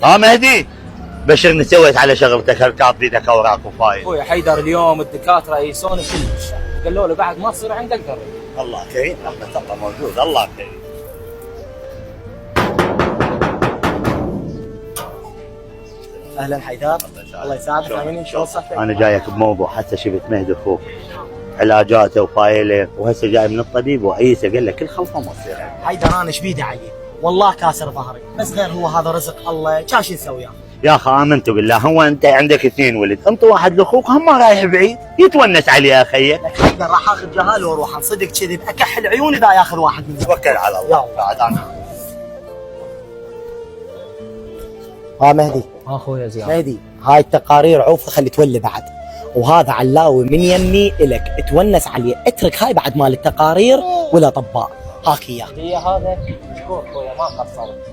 ها مهدي، بشرني سويت على شغلتك الكاظ بيدك اوراق وفايل. اخوي حيدر اليوم الدكاتره يسون كلش، قالوا له بعد ما تصير عندك قرب. الله كريم، احمد تبقى موجود. الله كريم. اهلا حيدر، الله يسعدك. امين، شلون صحتك؟ انا جايك بموضوع، حتى شفت مهدي اخوك علاجاته وفايله، وهسه جاي من الطبيب وعيسى قال لك كل خلطه ما تصير. حيدر انا ايش بيدي عيل، والله كاسر ظهري، بس غير هو هذا رزق الله، كاش نسوي يا اخي امنت بالله، هو انت عندك 2 ولد، انت واحد لاخوك، هم ما رايح بعيد يتونس عليه يا اخي. لك حيدر راح اخذ جهال واروح، انصدق كذب اكحل عيوني اذا ياخذ واحد من توكل على الله. بعد انا مهدي. اخويا زياد. مهدي، هاي التقارير عوفه خلي تولي بعد، وهذا علاوي من يمي الك، تونس عليه، اترك هاي بعد مال التقارير ولا طباء، هاك اياه. هي هذا مشكور اخويا، ما قصرت.